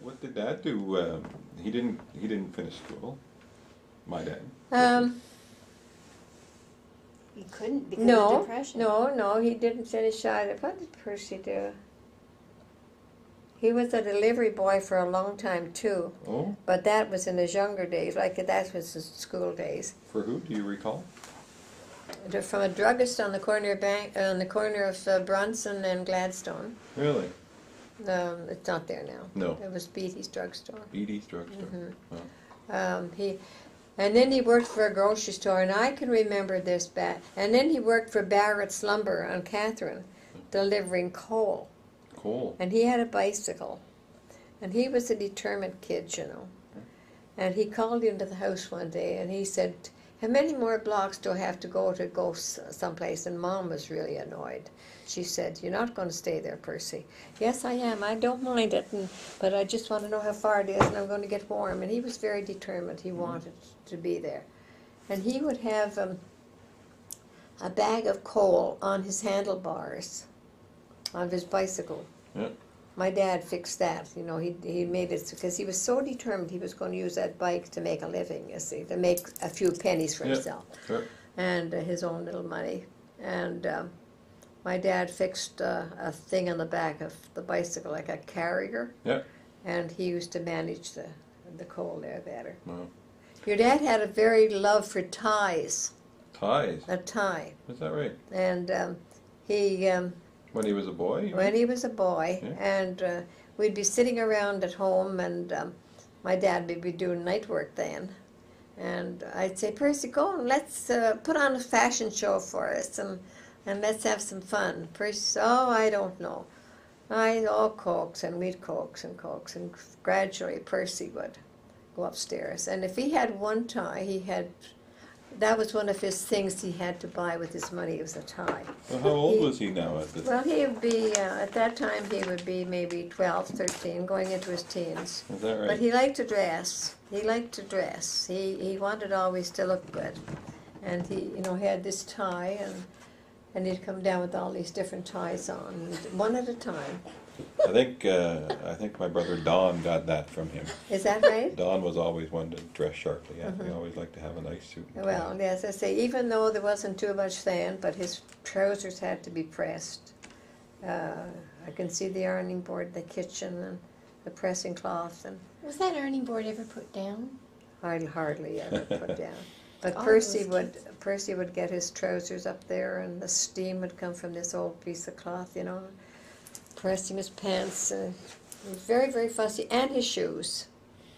What did Dad do? He didn't finish school. My dad. He couldn't because No, of depression. no, he didn't finish either. What did Percy do? He was a delivery boy for a long time too. Oh, But that was in his younger days, like that was his school days. for who? Do you recall? From a druggist on the corner of Bronson and Gladstone. Really? It's not there now. No. It was Beatty's drugstore. Edie's drugstore. Mhm. Oh. And then he worked for a grocery store, and I can remember this back. And then he worked for Barrett's Lumber on Catherine, delivering coal. Cool. And he had a bicycle, and he was a determined kid, you know. And he called into the house one day, and he said, "How many more blocks do I have to go someplace?" And Mom was really annoyed. She said, "You're not going to stay there, Percy." "Yes, I am. I don't mind it, but I just want to know how far it is, and I'm going to get warm." And he was very determined. He wanted to be there. And he would have a bag of coal on his handlebars of his bicycle. Yeah. My dad fixed that. You know, he made it because he was so determined he was going to use that bike to make a living, you see, to make a few pennies for himself. Sure. And his own little money. And my dad fixed a thing on the back of the bicycle, like a carrier. Yeah. And he used to manage the coal there better. Wow. Your dad had a very love for ties, Ties. a tie. Is that right? And he, When he was a boy? when he was a boy, Yeah. and we'd be sitting around at home, and my dad would be doing night work then. And I'd say, "Percy, go and let's put on a fashion show for us, and let's have some fun." Percy said, "Oh, I don't know." Coax, and we'd coax, and gradually Percy would go upstairs. And if he had one tie, that was one of his things he had to buy with his money, was a tie. Well, how old was he now at this? Well, he would be, at that time, he would be maybe 12, 13, going into his teens. Is that right? But he liked to dress. He wanted always to look good. And he, had this tie, and he'd come down with all these different ties on, one at a time. I think my brother Don got that from him. Is that right? Don was always one to dress sharply. Yeah, he always liked to have a nice suit. And Well, tie. yes, I say, even though there wasn't too much then, but his trousers had to be pressed. I can see the ironing board in the kitchen and the pressing cloth, and Was that ironing board ever put down? I'd hardly ever put down. But All Percy those would kids. Percy would get his trousers up there, and the steam would come from this old piece of cloth, pressing his pants. He was very, very fussy, and his shoes.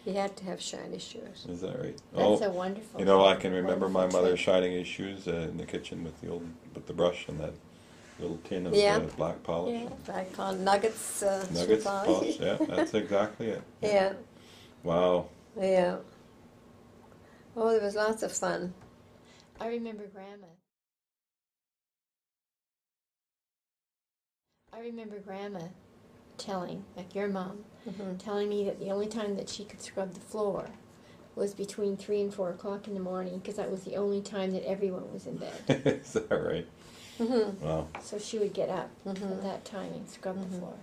He had to have shiny shoes. Is that right? That's a wonderful. I can remember my wonderful mother trick. shining his shoes in the kitchen with the brush and that little tin of Yeah. black polish. Yeah, I call nuggets. Nuggets shoe polish. Yeah, that's exactly it. Yeah, Wow. yeah. Oh, there was lots of fun. I remember Grandma. Telling, like your mom, telling me that the only time that she could scrub the floor was between 3 and 4 o'clock in the morning, because that was the only time that everyone was in bed. Is that right? Mm-hmm. Wow. So she would get up at that time and scrub the floor.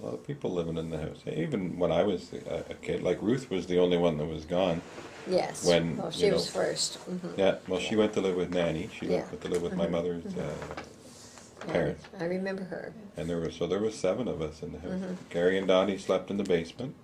A lot of people living in the house. Even when I was a kid, like Ruth was the only one that was gone. Yes. When, well, she you know, was 1st. Yeah, well, she went to live with Nanny. She Yeah. went to live with my mother's parents. I remember her. And there was 7 of us in the house. Gary and Donnie slept in the basement.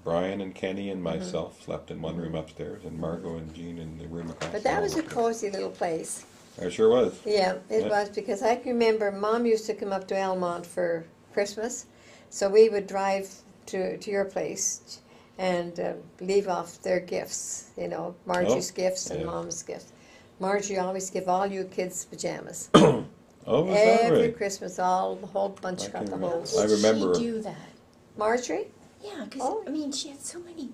Brian and Kenny and myself slept in one room upstairs, and Margot and Jean in the room across. But the that hall was a upstairs. cozy little place. It sure was. Yeah, it Yeah. was, because I can remember Mom used to come up to Elmont for Christmas, so we would drive to your place and leave off their gifts, Margie's gifts and yeah. Mom's gifts. Margie always give all you kids pajamas. Oh, was that Every right? Christmas, the whole bunch I got can the remember. whole. I remember- She do that? Marjorie? Yeah, because Oh. I mean, she had so many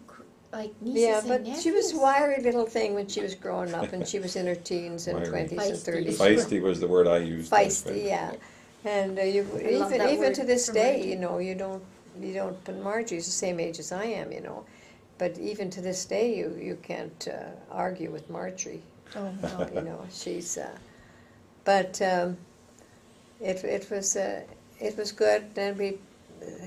nieces Yeah, and but nephews. she was a wiry little thing when she was growing up, and she was in her teens and Wiry. 20s and Feisty. 30s. Feisty was the word I used. Feisty, yeah. And I love that even word to this for day, Margie. you don't. But Margie's the same age as I am, But even to this day, you can't argue with Marjorie. Oh no. She's. But it was good. Then we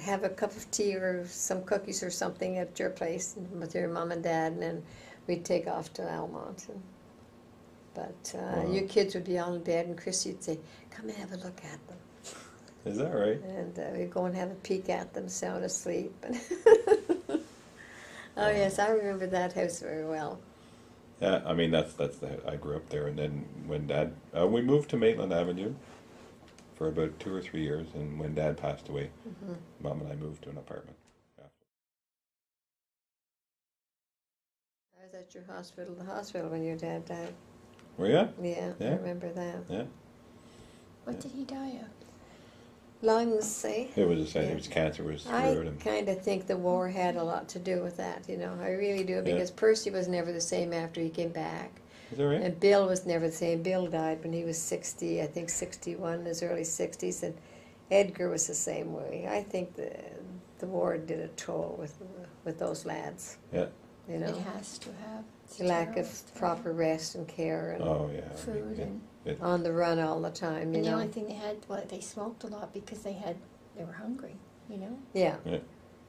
have a cup of tea or some cookies or something at your place with your mom and dad, and then we'd take off to Almont. But your kids would be all in bed, and Chrissy would say, "Come and have a look at them." Is that right? And we'd go and have a peek at them, sound asleep. Oh yes, I remember that house very well. Yeah, I mean that's I grew up there, and then when Dad we moved to Maitland Avenue for about 2 or 3 years, and when Dad passed away, Mom and I moved to an apartment. I was at your the hospital when your dad died. Were you? Yeah, I remember that. Yeah. What did he die of? Lungs, say. It was the same. It was cancer was through him. I kind of think the war had a lot to do with that, you know. I really do, because Percy was never the same after he came back. Is that right? And Bill was never the same. Bill died when he was 60, I think 61, his early 60s, and Edgar was the same way. I think the war did a toll with those lads. Yeah. You know, It has to have. It's the lack terrible of stuff. proper rest and care, and Food and on the run all the time, you and the know. only thing they had, well, they smoked a lot because they were hungry, you know? Yeah. Yeah.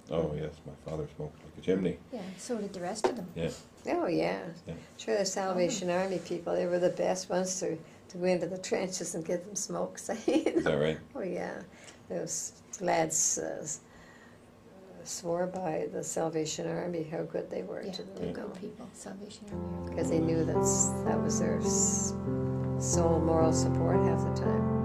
Oh yes, my father smoked like a chimney. Yeah, so did the rest of them. Yeah. Oh, yeah. Yeah. Sure, the Salvation Army people, they were the best ones to go into the trenches and give them smoke. Is that right? Oh, yeah. Those lads swore by the Salvation Army how good they were Yeah, to they're them. good people, Salvation Army. Because they knew that was their sole moral support half the time.